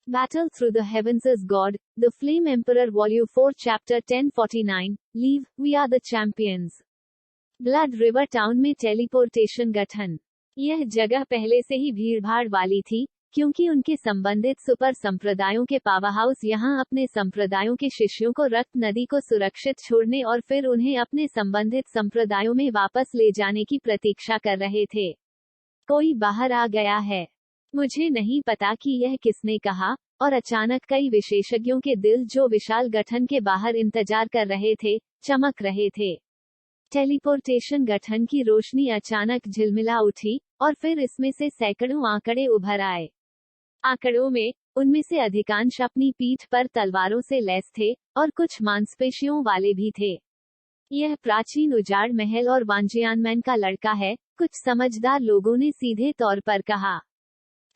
Battle Through the Heavens as God, The Flame Emperor Volume 4 Chapter 1049, Leave, We Are the Champions. Blood river town में teleportation गठन। यह जगह पहले से ही भीड़भाड़ वाली थी, क्योंकि उनके संबंधित सुपर संप्रदायों के पावरहाउस यहां अपने संप्रदायों के शिष्यों को रक्त नदी को सुरक्षित छोड़ने और फिर उन्हें अपने संबंधित संप्रदायों में वापस ले जाने की प्रतीक्षा कर रहे थे। कोई बाहर आ गया है। मुझे नहीं पता कि यह किसने कहा, और अचानक कई विशेषज्ञों के दिल जो विशाल गठन के बाहर इंतजार कर रहे थे, चमक रहे थे। टेलीपोर्टेशन गठन की रोशनी अचानक झिलमिला उठी, और फिर इसमें से सैकड़ों आंकड़े उभर आए। आंकड़ों में, उनमें से अधिकांश अपनी पीठ पर तलवारों से लैस थे, और कुछ मांसपेशियों वाले भी थे। यह प्राचीन उजाड़ महल और वांजियानमैन का लड़का है, कुछ समझदार लोगों ने सीधे तौर पर कहा।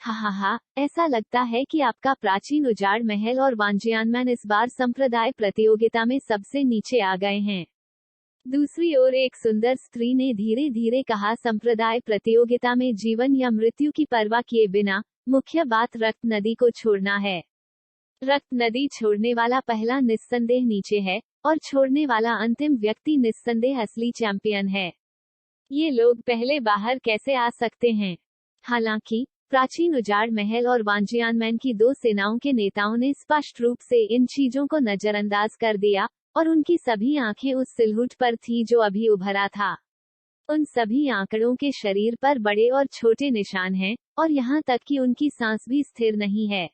हा, ऐसा लगता है कि आपका प्राचीन उजाड़ महल और वांजियानमैन इस बार संप्रदाय प्रतियोगिता में सबसे नीचे आ गए हैं। दूसरी ओर एक सुंदर स्त्री ने धीरे धीरे कहा, संप्रदाय प्रतियोगिता में जीवन या मृत्यु की परवाह किए बिना, मुख्य बात रक्त नदी को छोड़ना है। रक्त नदी छोड़ने वाला पहला निस्संदेह नीचे है, और छोड़ने वाला अंतिम व्यक्ति निस्संदेह असली चैंपियन है। ये लोग पहले बाहर कैसे आ सकते हैं? हालांकि प्राचीन उजाड़ महल और वांजियानमैन की दो सेनाओं के नेताओं ने स्पष्ट रूप से इन चीजों को नजरअंदाज कर दिया, और उनकी सभी आंखें उस सिलहुट पर थी जो अभी उभरा था। उन सभी आंकड़ों के शरीर पर बड़े और छोटे निशान हैं, और यहाँ तक कि उनकी सांस भी स्थिर नहीं है।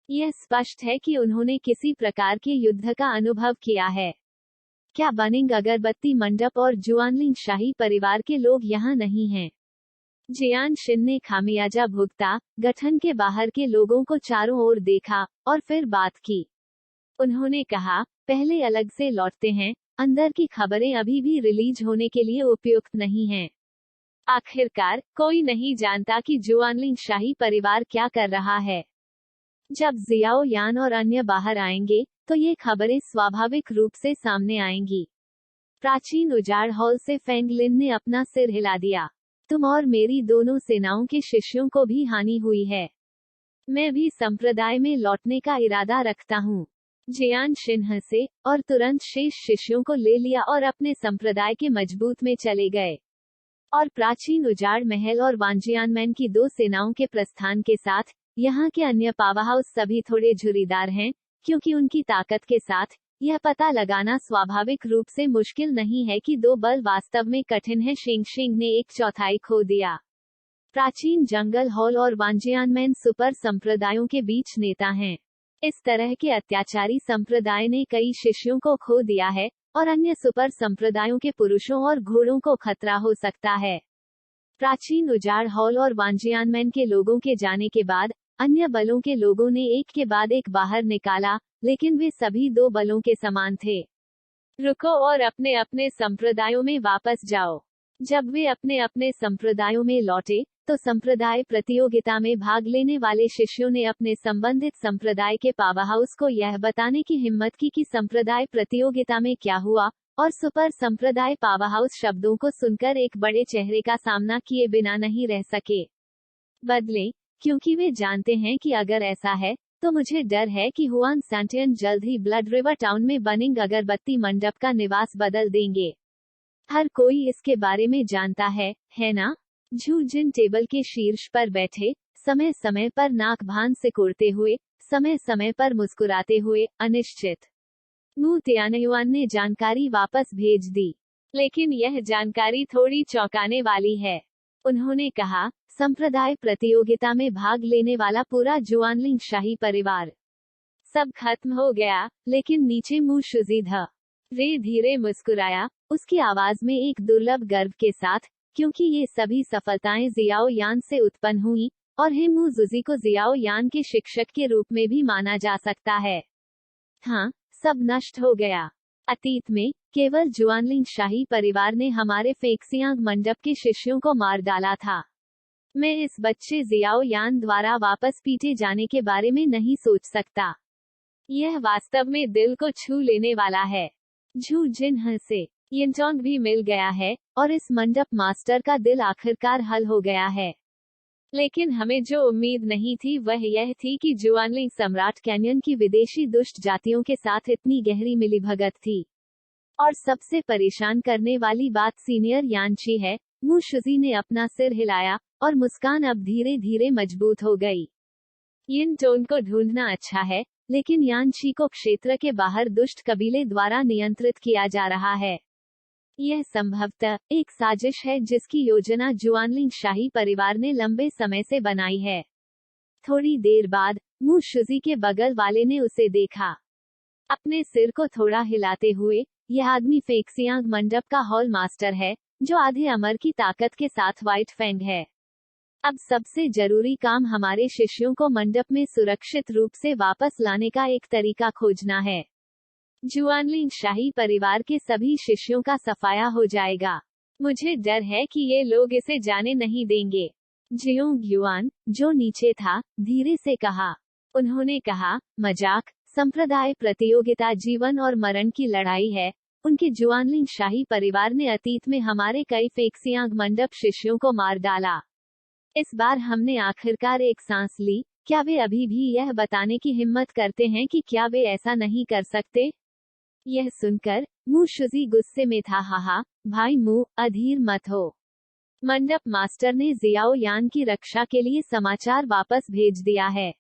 यह स्पष्ट है कि उन्होंने किसी प्रकार के युद्ध का अनुभव किया है। क्या बनिंग अगरबत्ती मंडप और जुआनलिंग शाही परिवार के लोग यहाँ नहीं हैं? जियान शिन ने खामियाजा भुगता, गठन के बाहर के लोगों को चारों ओर देखा, और फिर बात की। उन्होंने कहा, पहले अलग से लौटते हैं, अंदर की खबरें अभी भी रिलीज होने के लिए उपयुक्त नहीं हैं। आखिरकार, कोई नहीं जानता कि जुआनलिंग शाही परिवार क्या कर रहा है। जब जियाओ यान और अन्य बाहर आएंगे, तो ये खबरें स्वाभाविक रूप से सामने आएंगी। प्राचीन उजाड़ हॉल से फेंग लिन ने अपना सिर हिला दिया। तुम और मेरी दोनों सेनाओं के शिष्यों को भी हानि हुई है। मैं भी संप्रदाय में लौटने का इरादा रखता हूँ। जियान शिन हंसे, और तुरंत शेष शिष्यों को ले लिया और अपने संप्रदाय के मजबूत में चले गए। और प्राचीन उजाड़ महल और वांजियानमैन की दो सेनाओं के प्रस्थान के साथ, यहाँ के अन्य पावरहाउस सभी थोड़े झुर्रीदार हैं, क्योंकि उनकी ताकत के साथ, यह पता लगाना स्वाभाविक रूप से मुश्किल नहीं है कि दो बल वास्तव में कठिन है। शिंग ने एक चौथाई खो दिया। प्राचीन जंगल हॉल और वांजियानमैन सुपर संप्रदायों के बीच नेता हैं। इस तरह के अत्याचारी संप्रदाय ने कई शिष्यों को खो दिया है, और अन्य सुपर संप्रदायों के पुरुषों और घोड़ों को खतरा हो सकता है। प्राचीन उजाड़ हॉल और वांजियानमैन के लोगों के जाने के बाद, अन्य बलों के लोगों ने एक के बाद एक बाहर निकाला, लेकिन वे सभी दो बलों के समान थे। रुको और अपने अपने संप्रदायों में वापस जाओ। जब वे अपने अपने संप्रदायों में लौटे, तो संप्रदाय प्रतियोगिता में भाग लेने वाले शिष्यों ने अपने संबंधित संप्रदाय के पावरहाउस को यह बताने की हिम्मत की कि संप्रदाय प्रतियोगिता में क्या हुआ, और सुपर संप्रदाय पावरहाउस शब्दों को सुनकर एक बड़े चेहरे का सामना किए बिना नहीं रह सके। बदले, क्योंकि वे जानते हैं कि अगर ऐसा है, तो मुझे डर है कि हुआन सैंटियन जल्द ही ब्लड रिवर टाउन में बनिंग अगरबत्ती मंडप का निवास बदल देंगे। हर कोई इसके बारे में जानता है ना? झू जिन टेबल के शीर्ष पर बैठे, समय समय पर नाक भान सिकोड़ते हुए, समय समय पर मुस्कुराते हुए, अनिश्चित। मू तियानयुआन ने जानकारी वापस भेज दी, लेकिन यह जानकारी थोड़ी चौंकाने वाली है। उन्होंने कहा, संप्रदाय प्रतियोगिता में भाग लेने वाला पूरा जुआनलिंग शाही परिवार सब खत्म हो गया, लेकिन नीचे मुंह शुजी था। रे धीरे मुस्कुराया, उसकी आवाज में एक दुर्लभ गर्व के साथ, क्योंकि ये सभी सफलताएं जियाओ यान से उत्पन्न हुई, और हिमू जुजी को जियाओ यान के शिक्षक के रूप में भी माना जा सकता है। हाँ, सब नष्ट हो गया। अतीत में, केवल जुआनलिंग शाही परिवार ने हमारे फेक्सियांग मंडप के शिष्यों को मार डाला था। मैं इस बच्चे जियाओ यान द्वारा वापस पीटे जाने के बारे में नहीं सोच सकता। यह वास्तव में दिल को छू लेने वाला है। झू जिन हंसे, यिनटोंग भी मिल गया है, और इस मंडप मास्टर का दिल आखिरकार हल हो गया है। लेकिन हमें जो उम्मीद नहीं थी वह यह थी कि जुआनलिंग सम्राट कैनियन की विदेशी दुष्ट जातियों के साथ इतनी गहरी मिलीभगत थी। और सबसे परेशान करने वाली बात सीनियर यानची है। मु शुजी ने अपना सिर हिलाया और मुस्कान अब धीरे धीरे मजबूत हो गई। यिन टोन को ढूंढना अच्छा है, लेकिन यानची को क्षेत्र के बाहर दुष्ट कबीले द्वारा नियंत्रित किया जा रहा है। यह संभवतः एक साजिश है जिसकी योजना जुआनलिंग शाही परिवार ने लंबे समय से बनाई है। थोड़ी देर बाद मु शुजी के बगल वाले ने उसे देखा। अपने सिर को थोड़ा हिलाते हुए, यह आदमी फेक्सियांग मंडप का हॉल मास्टर है, जो आधे अमर की ताकत के साथ व्हाइट फैंग है। अब सबसे जरूरी काम हमारे शिष्यों को मंडप में सुरक्षित रूप से वापस लाने का एक तरीका खोजना है। जुआनलिंग शाही परिवार के सभी शिष्यों का सफाया हो जाएगा। मुझे डर है कि ये लोग इसे जाने नहीं देंगे। जियोंग युआन, जो नीचे था, धीरे से कहा। उन्होंने कहा, मजाक, संप्रदाय प्रतियोगिता जीवन और मरण की लड़ाई है। उनके जुआनलिंग शाही परिवार ने अतीत में हमारे कई फेक्सियांग मंडप शिष्यों को मार डाला। इस बार हमने आखिरकार एक सांस ली। क्या वे अभी भी यह बताने की हिम्मत करते हैं कि क्या वे ऐसा नहीं कर सकते? यह सुनकर मु शुजी गुस्से में था। हाहा, भाई मु, अधीर मत हो। मंडप मास्टर ने जियाओ यान की रक्षा के लिए समाचार वापस भेज दिया है।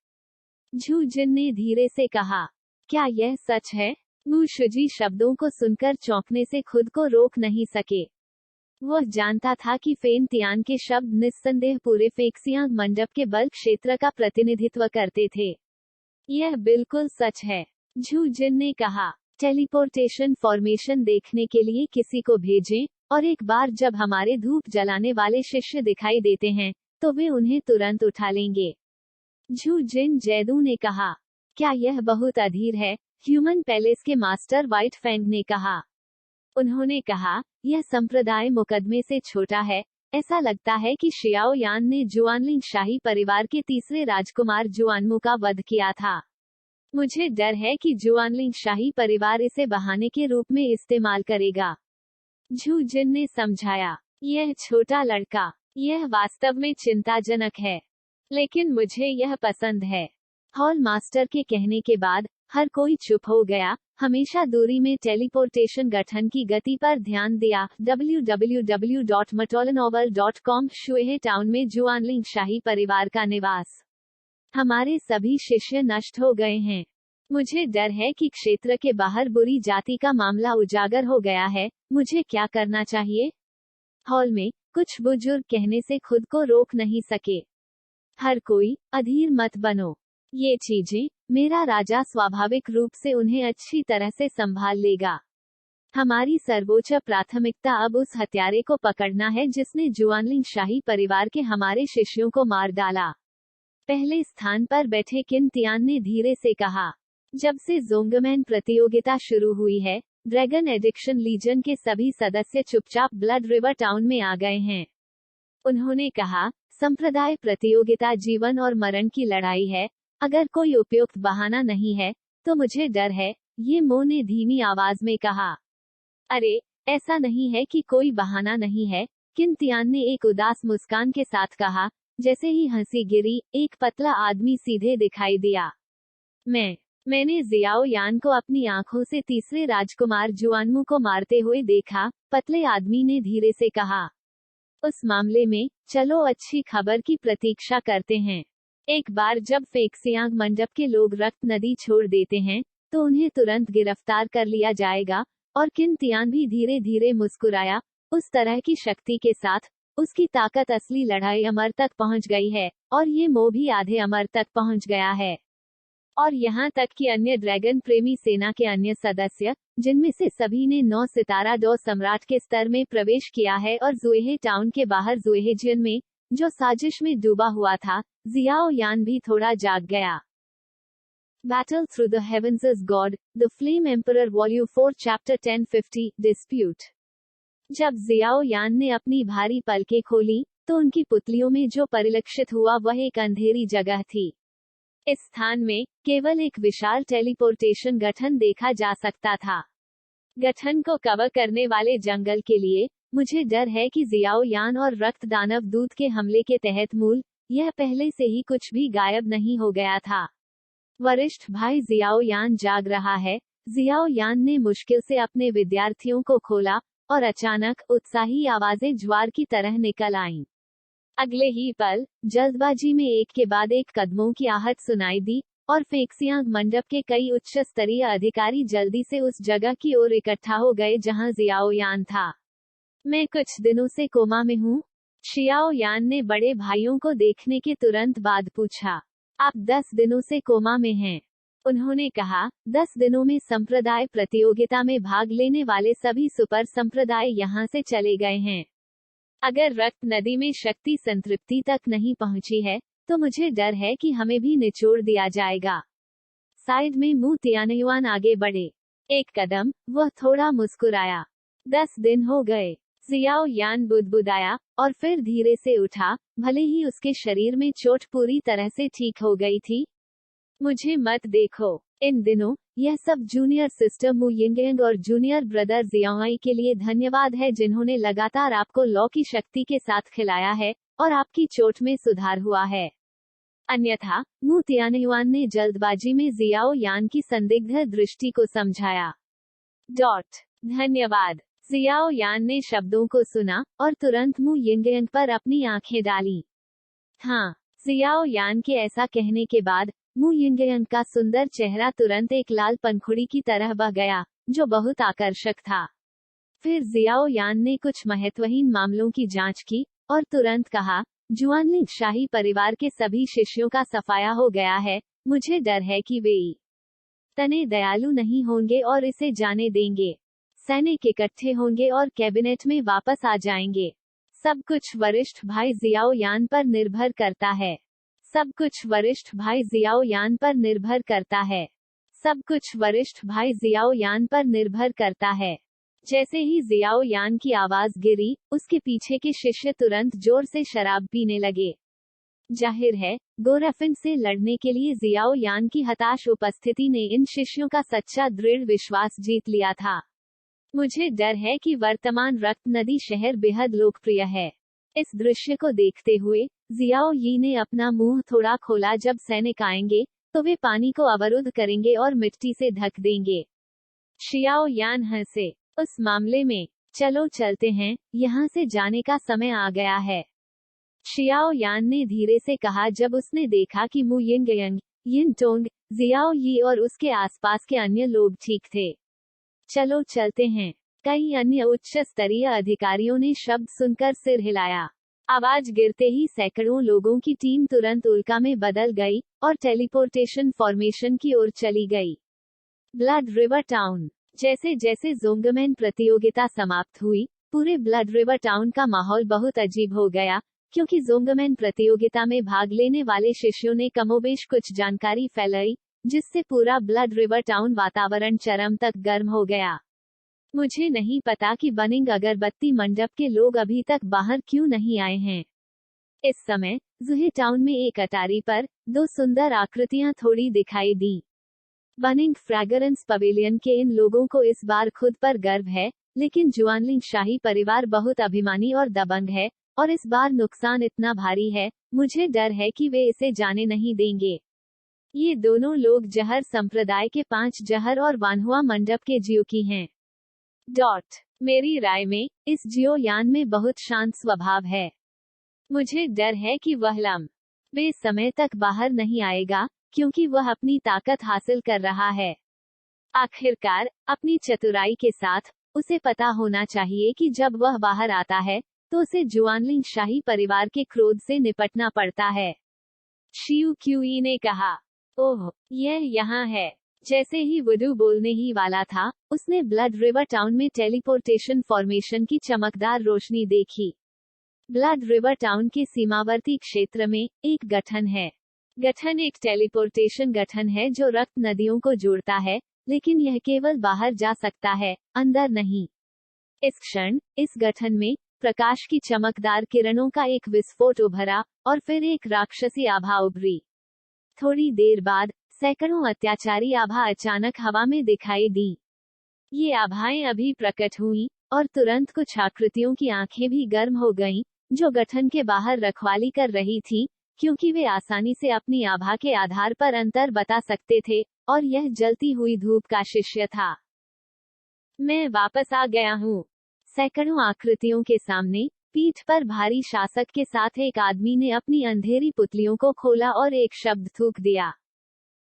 झू जिन ने धीरे से कहा, क्या यह सच है? मु शुजी शब्दों को सुनकर चौंकने से खुद को रोक नहीं सके। वह जानता था कि फेन तियान के शब्द निस्संदेह पूरे फेक्सियांग मंडप के बल क्षेत्र का प्रतिनिधित्व करते थे। यह बिल्कुल सच है, झू जिन ने कहा। टेलीपोर्टेशन फॉर्मेशन देखने के लिए किसी को भेजें, और एक बार जब हमारे धूप जलाने वाले शिष्य दिखाई देते हैं, तो वे उन्हें तुरंत उठा लेंगे। झू जिन जैदू ने कहा। क्या यह बहुत अधीर है? ह्यूमन पैलेस के मास्टर व्हाइट फैंग ने कहा। उन्होंने कहा, यह संप्रदाय मुकदमे से छोटा है। ऐसा लगता है कि शियाओ यान ने जुआनलिंग शाही परिवार के तीसरे राजकुमार जुआनमू का वध किया था। मुझे डर है कि जुआनलिंग शाही परिवार इसे बहाने के रूप में इस्तेमाल करेगा। झू जिन ने समझाया। यह छोटा लड़का, यह वास्तव में चिंताजनक है, लेकिन मुझे यह पसंद है। हॉल मास्टर के कहने के बाद हर कोई चुप हो गया। हमेशा दूरी में टेलीपोर्टेशन गठन की गति पर ध्यान दिया। www.matolanovel.com शुएहे टाउन में जुआनलिंग शाही परिवार का निवास। हमारे सभी शिष्य नष्ट हो गए हैं। मुझे डर है कि क्षेत्र के बाहर बुरी जाति का मामला उजागर हो गया है। मुझे क्या करना चाहिए? हॉल में कुछ बुजुर्ग कहने से खुद को रोक नहीं सके। हर कोई, अधीर मत बनो। ये चीजें, मेरा राजा स्वाभाविक रूप से उन्हें अच्छी तरह से संभाल लेगा। हमारी सर्वोच्च प्राथमिकता अब उस हत्यारे को पकड़ना है जिसने जुआनलिंग शाही परिवार के हमारे शिष्यों को मार डाला। पहले स्थान पर बैठे किन तियान ने धीरे से कहा। जब से जोंगमैन प्रतियोगिता शुरू हुई है, ड्रैगन एडिक्शन लीजन के सभी सदस्य चुपचाप ब्लड रिवर टाउन में आ गए हैं। उन्होंने कहा, संप्रदाय प्रतियोगिता जीवन और मरण की लड़ाई है। अगर कोई उपयुक्त बहाना नहीं है, तो मुझे डर है। ये मो ने धीमी आवाज में कहा। अरे, ऐसा नहीं है कि कोई बहाना नहीं है, किन तियान ने एक उदास मुस्कान के साथ कहा। जैसे ही हंसी गिरी, एक पतला आदमी सीधे दिखाई दिया। मैंने जियाओ यान को अपनी आंखों से तीसरे राजकुमार जुआनमू को मारते हुए देखा, पतले आदमी ने धीरे से कहा। उस मामले में, चलो अच्छी खबर की प्रतीक्षा करते हैं। एक बार जब फेक्सियांग मंडप के लोग रक्त नदी छोड़ देते हैं, तो उन्हें तुरंत गिरफ्तार कर लिया जाएगा। और किन तियान भी धीरे धीरे मुस्कुराया। उस तरह की शक्ति के साथ, उसकी ताकत असली लड़ाई अमर तक पहुंच गई है, और ये मो भी आधे अमर तक पहुंच गया है। और यहाँ तक कि अन्य ड्रैगन प्रेमी सेना के अन्य सदस्य, जिनमें से सभी ने 9 सितारा डॉ सम्राट के स्तर में प्रवेश किया है, और जुएहे टाउन के बाहर जुएहे जिन में, जो साजिश में डूबा हुआ था, जियाओ यान भी थोड़ा जाग गया। Battle through the heavens is God, the Flame Emperor Volume 4 Chapter 1050 Dispute। जब जियाओ यान ने अपनी भारी पलकें खोली, तो उनकी पुतलियों में जो परिलक्षित हुआ वह एक अंधेरी जगह थी। इस स्थान में केवल एक विशाल टेलीपोर्टेशन गठन देखा जा सकता था। गठन को कवर करने वाले जंगल के लिए, मुझे डर है कि जियाओ यान और रक्त दानव दूत के हमले के तहत मूल, यह पहले से ही कुछ भी गायब नहीं हो गया था। वरिष्ठ भाई जियाओ यान जाग रहा है। जियाओ यान ने मुश्किल से अपने विद्यार्थियों को खोला और अचानक उत्साही आवाजें ज्वार की तरह निकल आईं। अगले ही पल जल्दबाजी में एक के बाद एक कदमों की आहट सुनाई दी और फेक्सियांग मंडप के कई उच्च स्तरीय अधिकारी जल्दी से उस जगह की ओर इकट्ठा हो गए जहां जियाओ यान था। मैं कुछ दिनों से कोमा में हूँ, शियाओ यान ने बड़े भाइयों को देखने के तुरंत बाद पूछा। आप 10 दिनों से कोमा में हैं, उन्होंने कहा। 10 दिनों में संप्रदाय प्रतियोगिता में भाग लेने वाले सभी सुपर संप्रदाय यहाँ से चले गए हैं। अगर रक्त नदी में शक्ति संतृप्ति तक नहीं पहुंची है तो मुझे डर है कि हमें भी निचोड़ दिया जाएगा। साइड में मू तियानयुआन आगे बढ़े। एक कदम, वह थोड़ा मुस्कुराया। 10 दिन हो गए। जियाओ यान बुदबुदाया और फिर धीरे से उठा, भले ही उसके शरीर में चोट पूरी तरह से ठीक हो गई थी। मुझे मत देखो। इन दिनों यह सब जूनियर सिस्टर मू यिंगयंग और जूनियर ब्रदर जियाओई के लिए धन्यवाद है जिन्होंने लगातार आपको लॉ की शक्ति के साथ खिलाया है और आपकी चोट में सुधार हुआ है। अन्यथा मू तियानयुआन ने जल्दबाजी में जियाओ यान की संदिग्ध दृष्टि को समझाया। धन्यवाद। जियाओ यान ने शब्दों को सुना और तुरंत मू यिंगयंग पर अपनी आंखें डाली। हाँ, जियाओ यान के ऐसा कहने के बाद मू यिंगयंग का सुंदर चेहरा तुरंत एक लाल पंखुड़ी की तरह बह गया, जो बहुत आकर्षक था। फिर जियाओ यान ने कुछ महत्वहीन मामलों की जांच की और तुरंत कहा, जुआनलिंग शाही परिवार के सभी शिष्यों का सफाया हो गया है। मुझे डर है कि वे तने दयालु नहीं होंगे और इसे जाने देंगे। सैनिक इकट्ठे होंगे और कैबिनेट में वापस आ जाएंगे। सब कुछ वरिष्ठ भाई जियाओ यान पर निर्भर करता है। सब कुछ वरिष्ठ भाई जियाओ यान पर निर्भर करता है। सब कुछ वरिष्ठ भाई जियाओ यान पर निर्भर करता है। जैसे ही जियाओ यान की आवाज गिरी, उसके पीछे के शिष्य तुरंत जोर से शराब पीने लगे। जाहिर है, गोरफिन से लड़ने के लिए जियाओ यान की हताश उपस्थिति ने इन शिष्यों का सच्चा दृढ़ विश्वास जीत लिया था। मुझे डर है कि वर्तमान रक्त नदी शहर बेहद लोकप्रिय है। इस दृश्य को देखते हुए जियाओ यी ने अपना मुंह थोड़ा खोला। जब सैनिक आएंगे तो वे पानी को अवरुद्ध करेंगे और मिट्टी से ढक देंगे। शियाओ यान हंसे। उस मामले में चलो चलते हैं, यहाँ से जाने का समय आ गया है, शियाओ यान ने धीरे से कहा जब उसने देखा कि मू यिंगयंग, यिन टोंग, जियाओ यी और उसके आसपास के अन्य लोग ठीक थे। चलो चलते हैं। कई अन्य उच्च स्तरीय अधिकारियों ने शब्द सुनकर सिर हिलाया। आवाज गिरते ही सैकड़ों लोगों की टीम तुरंत उल्का में बदल गई और टेलीपोर्टेशन फॉर्मेशन की ओर चली गई। Blood river town. जैसे जैसे जोंगमैन प्रतियोगिता समाप्त हुई, पूरे ब्लड रिवर टाउन का माहौल बहुत अजीब हो गया, क्योंकि जोंगमैन प्रतियोगिता में भाग लेने वाले शिष्यों ने कमोबेश कुछ जानकारी फैलाई, जिससे पूरा ब्लड रिवर टाउन वातावरण चरम तक गर्म हो गया। मुझे नहीं पता कि बनिंग अगरबत्ती मंडप के लोग अभी तक बाहर क्यों नहीं आए हैं। इस समय जुहे टाउन में एक अटारी पर 2 सुंदर आकृतियां थोड़ी दिखाई दी। बनिंग फ्रैग्रेंस पवेलियन के इन लोगों को इस बार खुद पर गर्व है, लेकिन जुआनलिंग शाही परिवार बहुत अभिमानी और दबंग है, और इस बार नुकसान इतना भारी है, मुझे डर है कि वे इसे जाने नहीं देंगे। ये दोनों लोग जहर संप्रदाय के 5 जहर और वानहुआ मंडप के जियोकी हैं। मेरी राय में इस जियो यान में बहुत शांत स्वभाव है। मुझे डर है कि वह लंबे समय तक बाहर नहीं आएगा, क्योंकि वह अपनी ताकत हासिल कर रहा है। आखिरकार, अपनी चतुराई के साथ, उसे पता होना चाहिए कि जब वह बाहर आता है, तो उसे जुआनलिंग शाही परिवार के क्रोध से निपटना पड़ता है। शियू क्यूई ने कहा, ओह, यह यहाँ है। जैसे ही वुडू बोलने ही वाला था, उसने ब्लड रिवर टाउन में टेलीपोर्टेशन फॉर्मेशन की चमकदार रोशनी देखी। ब्लड रिवर टाउन के सीमावर्ती क्षेत्र में एक गठन है। गठन एक टेलीपोर्टेशन गठन है जो रक्त नदियों को जोड़ता है, लेकिन यह केवल बाहर जा सकता है, अंदर नहीं। इस क्षण, इस गठन में प्रकाश की चमकदार किरणों का एक विस्फोट उभरा, और फिर एक राक्षसी आभा उभरी। थोड़ी देर बाद सैकड़ों अत्याचारी आभा अचानक हवा में दिखाई दी। ये आभाएं अभी प्रकट हुई, और तुरंत कुछ आकृतियों की आंखें भी गर्म हो गईं, जो गठन के बाहर रखवाली कर रही थी, क्योंकि वे आसानी से अपनी आभा के आधार पर अंतर बता सकते थे, और यह जलती हुई धूप का शिष्य था। मैं वापस आ गया हूँ। सैकड़ों आकृतियों के सामने, पीठ पर भारी शासक के साथ एक आदमी ने अपनी अंधेरी पुतलियों को खोला और एक शब्द थूक दिया।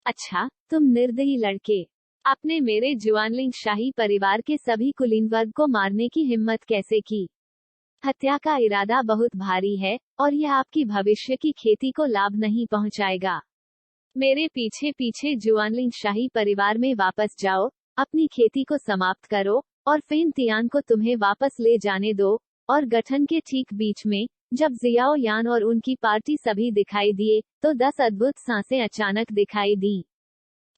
अच्छा, तुम निर्दयी लड़के, आपने मेरे जुआनलिंग शाही परिवार के सभी कुलीन वर्ग को मारने की हिम्मत कैसे की? हत्या का इरादा बहुत भारी है, और यह आपकी भविष्य की खेती को लाभ नहीं पहुंचाएगा। मेरे पीछे पीछे जुआनलिंग शाही परिवार में वापस जाओ, अपनी खेती को समाप्त करो, और फेन तियान को तुम्हें वापस ले जाने दो। और गठन के ठीक बीच में, जब जियाओ यान और उनकी पार्टी सभी दिखाई दिए, तो 10 अद्भुत सांसें अचानक दिखाई दी।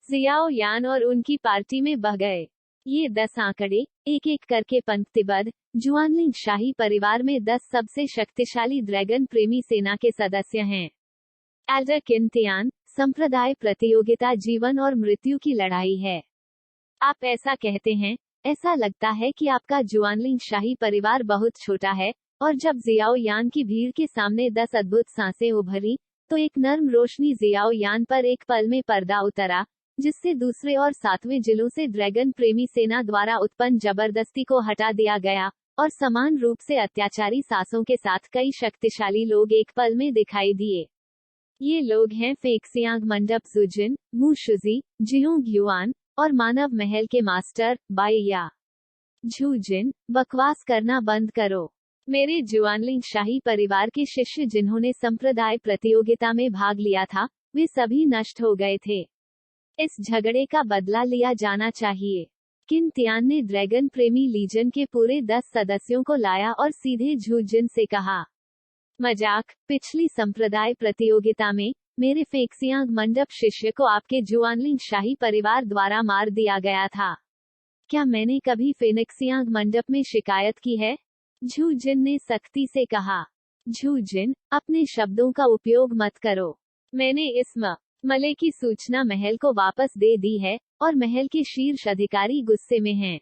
जियाओ यान और उनकी पार्टी में बह गए। ये 10 आंकड़े, एक एक करके पंक्तिबद्ध, जुआनलिंग शाही परिवार में 10 सबसे शक्तिशाली ड्रैगन प्रेमी सेना के सदस्य हैं। एल्डर किन तियान, संप्रदाय प्रतियोगिता जीवन और मृत्यु की लड़ाई है। आप ऐसा कहते हैं, ऐसा लगता है कि आपका जुआनलिंग शाही परिवार बहुत छोटा है, और जब जियाओ यान की भीड़ के सामने 10 अद्भुत सांसें उभरी, तो एक नर्म रोशनी जियाओ यान पर एक पल में पर्दा उतरा, जिससे दूसरे और 7वें जिलों से ड्रैगन प्रेमी सेना द्वारा उत्पन्न जबरदस्ती को हटा दिया गया, और समान रूप से अत्याचारी सासों के साथ कई शक्तिशाली लोग एक पल में दिखाई दिए। ये लोग हैं फेक्सियांग मंडप जुजिन, मू शुजी, जियोंग युआन, और मानव महल के मास्टर, बाइया झूजिन। बकवास करना बंद करो। मेरे जुआनलिंग शाही परिवार के शिष्य जिन्होंने संप्रदाय प्रतियोगिता में भाग लिया था, वे सभी नष्ट हो गए थे। इस झगड़े का बदला लिया जाना चाहिए। किन तियान ने ड्रैगन प्रेमी लीजन के पूरे 10 सदस्यों को लाया और सीधे झूजिन से कहा, मजाक, पिछली संप्रदाय प्रतियोगिता में, मेरे फेक्सियांग मंडप शिष्य को आपके जुआनलिंग शाही परिवार द्वारा मार दिया गया था। क्या मैंने कभी फेनिक्सियांग मंडप में शिकायत की है? झूजिन ने सख्ती से कहा। झूजिन, अपने शब्दों का उपयोग मत करो। मैंने इस मले की सूचना महल को वापस दे दी है, और महल के शीर्ष अधिकारी गुस्से में हैं।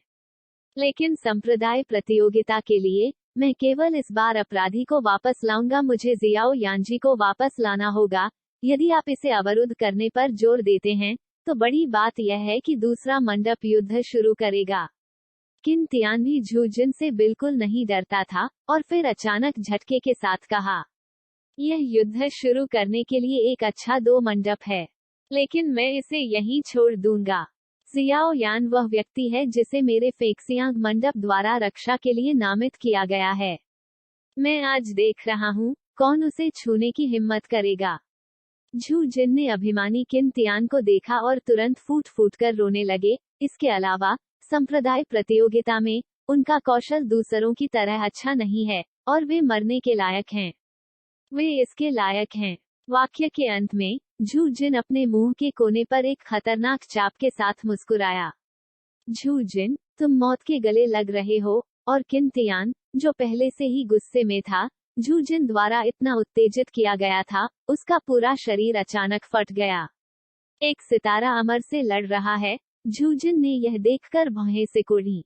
लेकिन संप्रदाय प्रतियोगिता के लिए, मैं केवल इस बार अपराधी को वापस लाऊंगा। मुझे जियाओ यानजी को वापस लाना होगा। यदि आप इसे अवरुद्ध करने पर जोर देते हैं, तो बड़ी बात यह है कि दूसरा मंडप युद्ध शुरू करेगा। किन तियान भी झूजिन से बिल्कुल नहीं डरता था, और फिर अचानक झटके के साथ कहा, यह युद्ध शुरू करने के लिए एक अच्छा 2 मंडप है, लेकिन मैं इसे यहीं छोड़ दूंगा। जियाओ यान वह व्यक्ति है जिसे मेरे फेक्सियांग मंडप द्वारा रक्षा के लिए नामित किया गया है। मैं आज देख रहा हूँ, कौन उसे छूने की हिम्मत करेगा। झूजिन ने अभिमानी किन तियान को देखा और तुरंत फूट फूट कर रोने लगे। इसके अलावा, संप्रदाय प्रतियोगिता में, उनका कौशल दूसरों की तरह अच्छा नहीं है, और वे मरने के लायक हैं। वे इसके लायक हैं। वाक्य के अंत में, झूजिन अपने मुंह के कोने पर एक खतरनाक चाप के साथ मुस्कुराया। झूजिन, तुम मौत के गले लग रहे हो। और किन तियान, जो पहले से ही गुस्से में था, झूजिन द्वारा इतना उत्तेजित किया गया था, उसका पूरा शरीर अचानक फट गया। एक सितारा अमर से लड़ रहा है। झूजिन ने यह देखकर भौहें सिकुड़ी।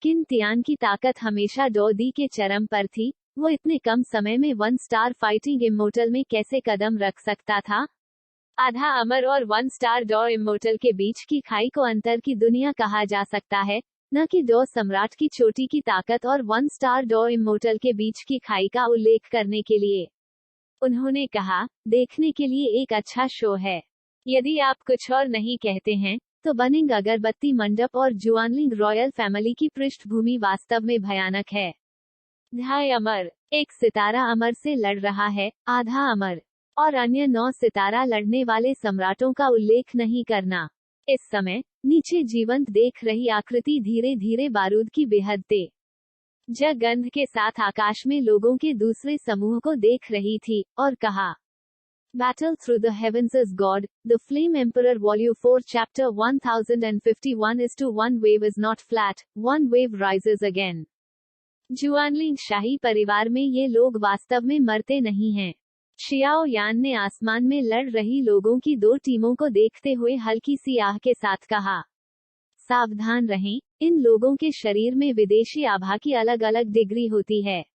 किन तियान की ताकत हमेशा डोदी के चरम पर थी। वो इतने कम समय में 1 स्टार फाइटिंग इमोर्टल में कैसे कदम रख सकता था? आधा अमर और 1 स्टार डॉ इमोर्टल के बीच की खाई को अंतर की दुनिया कहा जा सकता है, न कि डॉ सम्राट की चोटी की ताकत और 1 स्टार डॉ इमोर्टल के बीच की खाई का उल्लेख करने के लिए। उन्होंने कहा, देखने के लिए एक अच्छा शो है। यदि आप कुछ और नहीं कहते हैं, तो बनिंग अगरबत्ती मंडप और जुआनलिंग रॉयल फैमिली की पृष्ठभूमि वास्तव में भयानक है। ढाई अमर, एक सितारा अमर से लड़ रहा है, आधा अमर, और अन्य 9 सितारा लड़ने वाले सम्राटों का उल्लेख नहीं करना। इस समय, नीचे जीवंत देख रही आकृति धीरे धीरे बारूद की बेहद तेज गंध के साथ आकाश में लोगों के दूसरे समूह को देख रही थी, और कहा, Battle through the heavens is God, the Flame Emperor Volume 4 Chapter 1051:1 wave is not flat, one wave rises again. जुआनलिंग शाही परिवार में ये लोग वास्तव में मरते नहीं हैं। शियाओ यान ने आसमान में लड़ रही लोगों की 2 टीमों को देखते हुए हल्की सी आह के साथ कहा, सावधान रहें, इन लोगों के शरीर में विदेशी आभा की अलग अलग डिग्री होती है।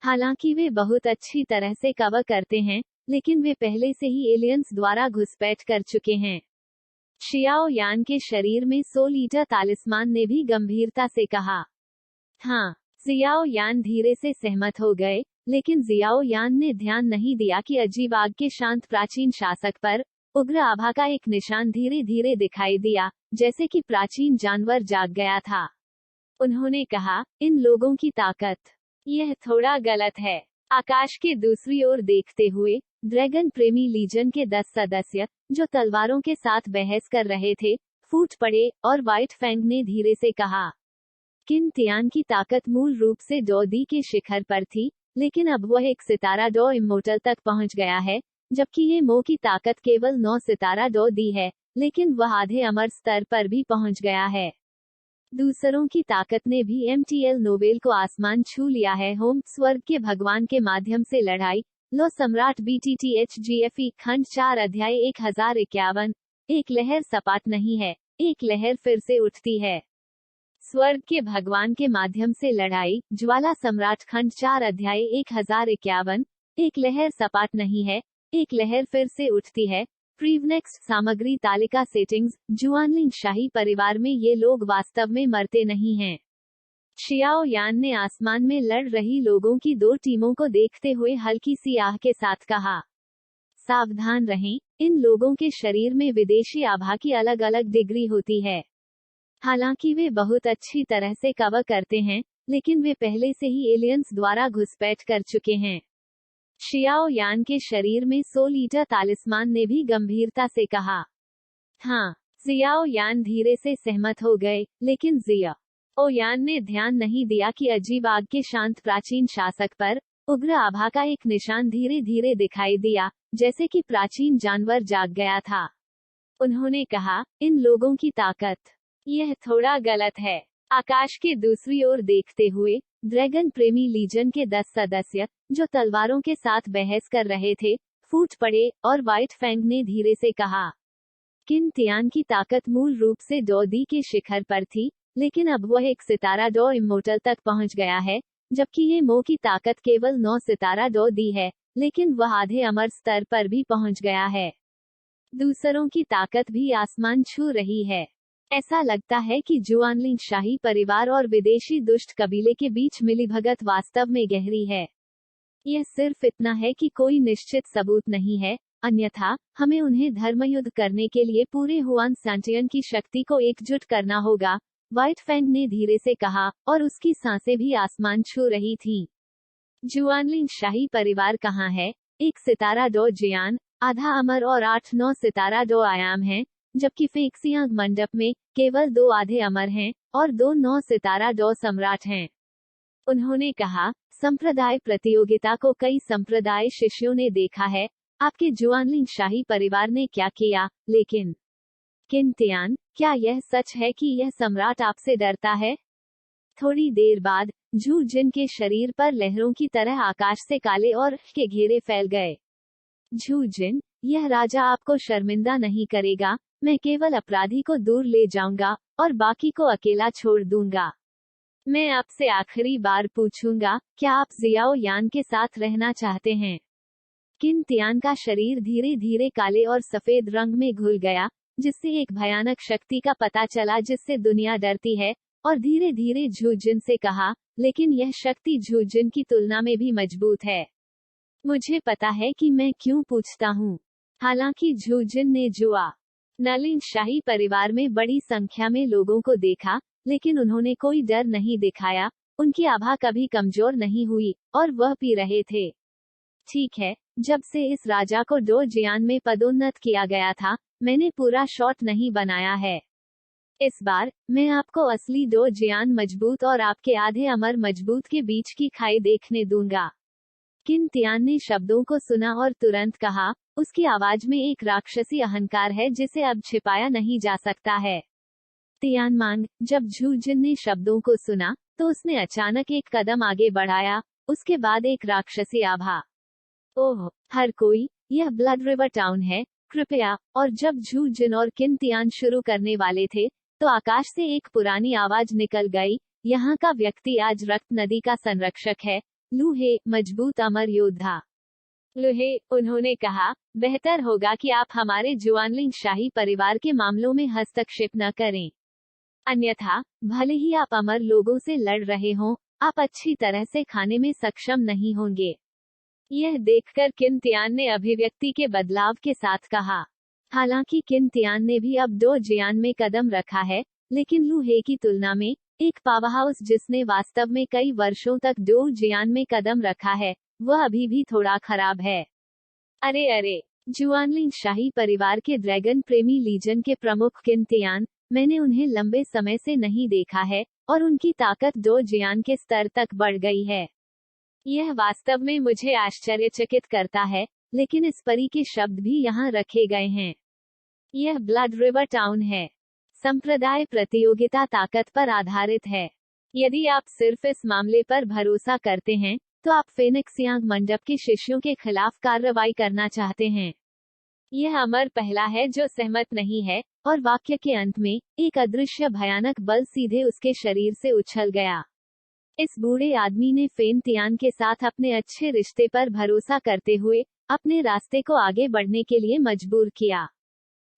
हालांकि वे बहुत अच्छी तरह से कवर करते हैं, लेकिन वे पहले से ही एलियंस द्वारा घुसपैठ कर चुके हैं। शियाओ यान के शरीर में 100 लीटर तालिस्मान ने भी गंभीरता से कहा। हाँ, जियाओ यान धीरे से सहमत हो गए, लेकिन जियाओ यान ने ध्यान नहीं दिया कि अजीब आग के शांत प्राचीन शासक पर उग्र आभा का एक निशान धीरे धीरे दिखाई दिया, जैसे कि प्राचीन जानवर जाग गया था। उन्होंने कहा, इन लोगों की ताकत, यह थोड़ा गलत है। आकाश के दूसरी ओर देखते हुए ड्रैगन प्रेमी लीजन के 10 सदस्य, जो तलवारों के साथ बहस कर रहे थे, फूट पड़े, और व्हाइट फैंग ने धीरे से कहा, किन तियान की ताकत मूल रूप से डॉ दी के शिखर पर थी, लेकिन अब वह एक सितारा डॉ इमोर्टल तक पहुंच गया है, जबकि ये मो की ताकत केवल 9 सितारा डॉ दी है, लेकिन वह आधे अमर स्तर पर भी पहुंच गया है। दूसरों की ताकत ने भी एमटीएल नोवेल को आसमान छू लिया है। होम स्वर्ग के भगवान के माध्यम से लड़ाई, लो सम्राट BTTHGFE खंड 4 अध्याय 1051। एक लहर सपाट नहीं है, एक लहर फिर से उठती है। स्वर्ग के भगवान के माध्यम से लड़ाई, ज्वाला सम्राट खंड 4 अध्याय 1051। एक लहर सपाट नहीं है, एक लहर फिर से उठती है। प्रीवनेक्स्ट सामग्री तालिका सेटिंग्स। जुआनलिंग शाही परिवार में ये लोग वास्तव में मरते नहीं हैं। शियाओ यान ने आसमान में लड़ रही लोगों की 2 टीमों को देखते हुए हल्की सी आह के साथ कहा, सावधान रहें, इन लोगों के शरीर में विदेशी आभा की अलग अलग डिग्री होती है। हालांकि वे बहुत अच्छी तरह से कवर करते हैं, लेकिन वे पहले से ही एलियंस द्वारा घुसपैठ कर चुके हैं। शियाओ यान के शरीर में 100 लीटर तालिस्मान ने भी गंभीरता से कहा। हाँ, जियाओ यान धीरे से सहमत हो गए, लेकिन जियाओ यान ने ध्यान नहीं दिया कि अजीब आग के शांत प्राचीन शासक पर उग्र आभा का एक निशान धीरे धीरे दिखाई दिया, जैसे कि प्राचीन जानवर जाग गया था। उन्होंने कहा, इन लोगों की ताकत, यह थोड़ा गलत है। आकाश के दूसरी ओर देखते हुए ड्रैगन प्रेमी लीजन के 10 सदस्य, जो तलवारों के साथ बहस कर रहे थे, फूट पड़े, और व्हाइट फैंग ने धीरे से कहा, किन तियान की ताकत मूल रूप से डॉ दी के शिखर पर थी, लेकिन अब वह एक सितारा डॉ इमोर्टल तक पहुंच गया है, जबकि ये मो की ताकत केवल 9 सितारा डॉ दी है, लेकिन वह आधे अमर स्तर पर भी पहुंच गया है। दूसरों की ताकत भी आसमान छू रही है। ऐसा लगता है कि जुआनलिंग शाही परिवार और विदेशी दुष्ट कबीले के बीच मिलीभगत वास्तव में गहरी है। यह सिर्फ इतना है कि कोई निश्चित सबूत नहीं है, अन्यथा हमें उन्हें धर्मयुद्ध करने के लिए पूरे हुआन सैंटियन की शक्ति को एकजुट करना होगा, व्हाइट फैंग ने धीरे से कहा, और उसकी सांसें भी आसमान छू रही थीं। जुआनलिंग शाही परिवार कहाँ है? एक सितारा डॉ जियान, आधा अमर और 8-9 सितारा डॉ आयाम हैं, जबकि फेक्सियांग मंडप में केवल 2 आधे अमर हैं, और 2 9 सितारा डॉ सम्राट हैं। उन्होंने कहा, संप्रदाय प्रतियोगिता को कई संप्रदाय शिष्यों ने देखा है, आपके जुआनलिंग शाही परिवार ने क्या किया, लेकिन किन तियान, क्या यह सच है कि यह सम्राट आपसे डरता है? थोड़ी देर बाद जू जिन के शरीर पर लहरों की तरह आकाश से काले और के घेरे फैल गए। जू जिन, यह राजा आपको शर्मिंदा नहीं करेगा, मैं केवल अपराधी को दूर ले जाऊंगा, और बाकी को अकेला छोड़ दूंगा। मैं आपसे आखिरी बार पूछूंगा, क्या आप जियाओ यान के साथ रहना चाहते हैं? किन तियान का शरीर धीरे धीरे काले और सफेद रंग में घुल गया, जिससे एक भयानक शक्ति का पता चला जिससे दुनिया डरती है, और धीरे धीरे झू जिन से कहा, लेकिन यह शक्ति झू जिन की तुलना में भी मजबूत है। मुझे पता है कि मैं क्यों पूछता हूँ। हालांकि झू जिन ने जुआ नलिन शाही परिवार में बड़ी संख्या में लोगों को देखा, लेकिन उन्होंने कोई डर नहीं दिखाया, उनकी आभा कभी कमजोर नहीं हुई, और वह पी रहे थे। ठीक है, जब से इस राजा को डॉ जियान में पदोन्नत किया गया था, मैंने पूरा शॉट नहीं बनाया है। इस बार मैं आपको असली डॉ जियान मजबूत और आपके आधे अमर मजबूत के बीच की खाई देखने दूंगा। किन तियान ने शब्दों को सुना और तुरंत कहा, उसकी आवाज में एक राक्षसी अहंकार है जिसे अब छिपाया नहीं जा सकता है। तियान मांग, जब झू जिन ने शब्दों को सुना, तो उसने अचानक एक कदम आगे बढ़ाया, उसके बाद एक राक्षसी आभा। ओह, हर कोई, यह ब्लड रिवर टाउन है, कृपया। और जब झू जिन और किन तियान शुरू करने वाले थे, तो आकाश से एक पुरानी आवाज निकल गई, यहाँ का व्यक्ति आज रक्त नदी का संरक्षक है, लू है, मजबूत अमर योद्धा। लुहे, उन्होंने कहा, बेहतर होगा कि आप हमारे जुआनलिंग शाही परिवार के मामलों में हस्तक्षेप न करें। अन्यथा, भले ही आप अमर लोगों से लड़ रहे हों, आप अच्छी तरह से खाने में सक्षम नहीं होंगे। यह देखकर किन तियान ने अभिव्यक्ति के बदलाव के साथ कहा। हालांकि किन तियान ने भी अब दो जियान में कदम रखा है, लेकिन लू हे की तुलना में एक पावरहाउस जिसने वास्तव में कई वर्षों तक दो जियान में कदम रखा है, वह अभी भी थोड़ा खराब है। अरे अरे, जुआनलिंग शाही परिवार के ड्रैगन प्रेमी लीजन के प्रमुख किन तियान, मैंने उन्हें लंबे समय से नहीं देखा है, और उनकी ताकत दो जियान के स्तर तक बढ़ गई है। यह वास्तव में मुझे आश्चर्यचकित करता है, लेकिन इस परी के शब्द भी यहाँ रखे गए हैं। यह ब्लड रिवर टाउन है। संप्रदाय प्रतियोगिता ताकत पर आधारित है। यदि आप सिर्फ इस मामले पर भरोसा करते हैं, तो आप फेनिक्स यांग मंडप के शिष्यों के खिलाफ कार्रवाई करना चाहते हैं। यह अमर पहला है जो सहमत नहीं है, और वाक्य के अंत में एक अदृश्य भयानक बल सीधे उसके शरीर से उछल गया। इस बूढ़े आदमी ने फेन तियान के साथ अपने अच्छे रिश्ते पर भरोसा करते हुए अपने रास्ते को आगे बढ़ने के लिए मजबूर किया।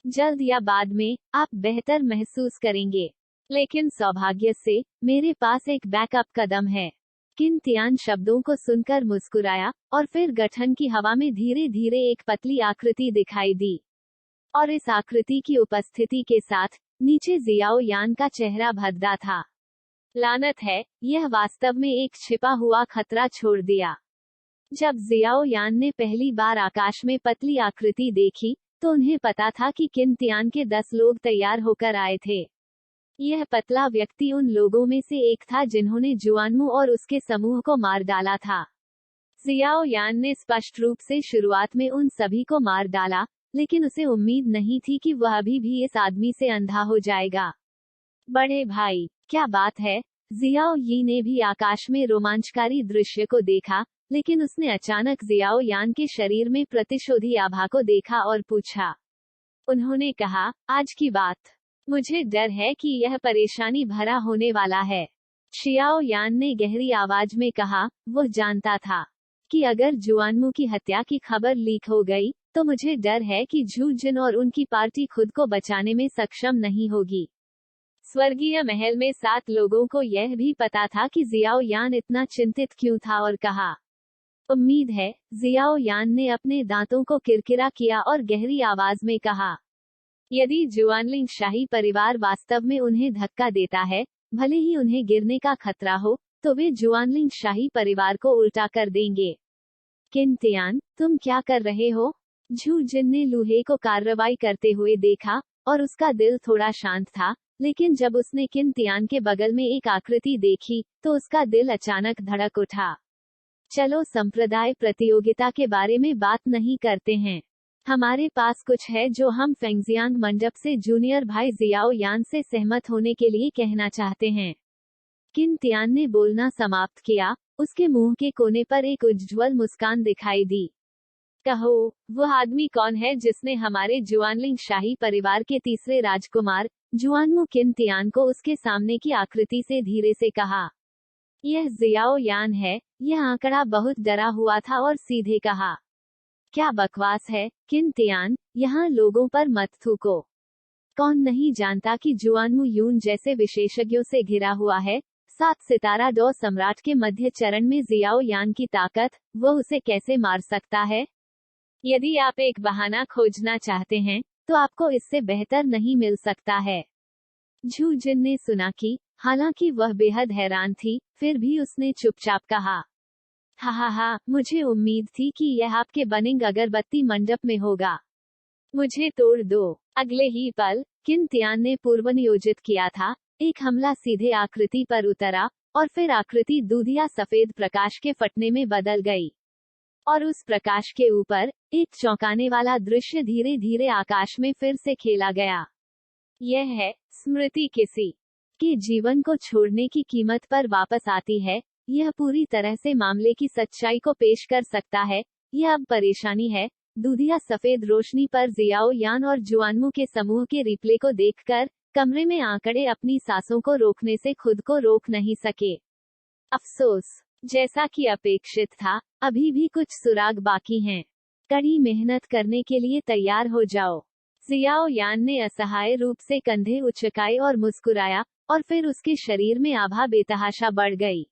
जल्द या बाद में आप बेहतर महसूस करेंगे, लेकिन सौभाग्य से मेरे पास एक बैकअप कदम है। किन तियान शब्दों को सुनकर मुस्कुराया, और फिर गठन की हवा में धीरे धीरे एक पतली आकृति दिखाई दी, और इस आकृति की उपस्थिति के साथ नीचे जियाओ यान का चेहरा भद्दा था। लानत है, यह वास्तव में एक छिपा हुआ खतरा छोड़ दिया। जब जियाओ यान ने पहली बार आकाश में पतली आकृति देखी, तो उन्हें पता था कि किन तियान के 10 लोग तैयार होकर आए थे। यह पतला व्यक्ति उन लोगों में से एक था जिन्होंने जुआनमू और उसके समूह को मार डाला था। जियाओ यान ने स्पष्ट रूप से शुरुआत में उन सभी को मार डाला, लेकिन उसे उम्मीद नहीं थी कि वह अभी भी इस आदमी से अंधा हो जाएगा। बड़े भाई, क्या बात है? जियाओ यी ने भी आकाश में रोमांचकारी दृश्य को देखा, लेकिन उसने अचानक जियाओ यान के शरीर में प्रतिशोधी आभा को देखा और पूछा। उन्होंने कहा, आज की बात, मुझे डर है कि यह परेशानी भरा होने वाला है। शियाओ यान ने गहरी आवाज में कहा, वो जानता था कि अगर जुआनमू की हत्या की खबर लीक हो गई, तो मुझे डर है कि झू जिन और उनकी पार्टी खुद को बचाने में सक्षम नहीं होगी। स्वर्गीय महल में 7 लोगों को यह भी पता था कि जियाओ यान इतना चिंतित क्यों था, और कहा, उम्मीद है। जियाओ यान ने अपने दांतों को किरकिरा किया और गहरी आवाज में कहा, यदि जुआनलिंग शाही परिवार वास्तव में उन्हें धक्का देता है, भले ही उन्हें गिरने का खतरा हो, तो वे जुआनलिंग शाही परिवार को उल्टा कर देंगे। किन तियान, तुम क्या कर रहे हो? झू जिन ने लूहे को कार्रवाई करते हुए देखा, और उसका दिल थोड़ा शांत था, लेकिन जब उसने किन तियान के बगल में एक आकृति देखी, तो उसका दिल अचानक धड़क उठा। चलो संप्रदाय प्रतियोगिता के बारे में बात नहीं करते हैं। हमारे पास कुछ है जो हम फेंगजियांग मंडप से जूनियर भाई जियाओ यान से सहमत होने के लिए कहना चाहते हैं। किन तियान ने बोलना समाप्त किया, उसके मुंह के कोने पर एक उज्ज्वल मुस्कान दिखाई दी। कहो, वह आदमी कौन है जिसने हमारे जुआनलिंग शाही परिवार के तीसरे राजकुमार जुआनमू किन तियान को उसके सामने की आकृति से धीरे से कहा। यह जियाओ यान है। यह आंकड़ा बहुत डरा हुआ था और सीधे कहा, क्या बकवास है किन तियान, यहाँ लोगों पर मत थूको। कौन नहीं जानता कि जुआनमू यून जैसे विशेषज्ञों से घिरा हुआ है। 7 सितारा डॉ सम्राट के मध्य चरण में जियाओ यान की ताकत, वह उसे कैसे मार सकता है? यदि आप एक बहाना खोजना चाहते हैं, तो आपको इससे बेहतर नहीं मिल सकता है। झू जिन ने सुना कि, हालांकि वह बेहद हैरान थी, फिर भी उसने चुपचाप कहा, हा, मुझे उम्मीद थी कि यह आपके बनिंग अगरबत्ती मंडप में होगा। मुझे तोड़ दो। अगले ही पल, किन तियान ने पूर्वनियोजित किया था, एक हमला सीधे आकृति पर उतरा, और फिर आकृति दूधिया सफेद प्रकाश के फटने में बदल गई। और उस प्रकाश के ऊपर, एक चौंकाने वाला दृश्य धीरे धीरे आकाश में फिर से खेला गया। यह है, स्मृति किसी के जीवन को छोड़ने की कीमत पर वापस आती है। यह पूरी तरह से मामले की सच्चाई को पेश कर सकता है। यह अब परेशानी है। दूधिया सफेद रोशनी पर जियाओ यान और जुआनमू के समूह के रिप्ले को देखकर कमरे में आंकड़े अपनी सांसों को रोकने से खुद को रोक नहीं सके। अफसोस, जैसा कि अपेक्षित था, अभी भी कुछ सुराग बाकी हैं। कड़ी मेहनत करने के लिए तैयार हो जाओ। जियाओ यान ने असहाय रूप से कंधे उचकाए और मुस्कुराया, और फिर उसके शरीर में आभा बेतहाशा बढ़ गई।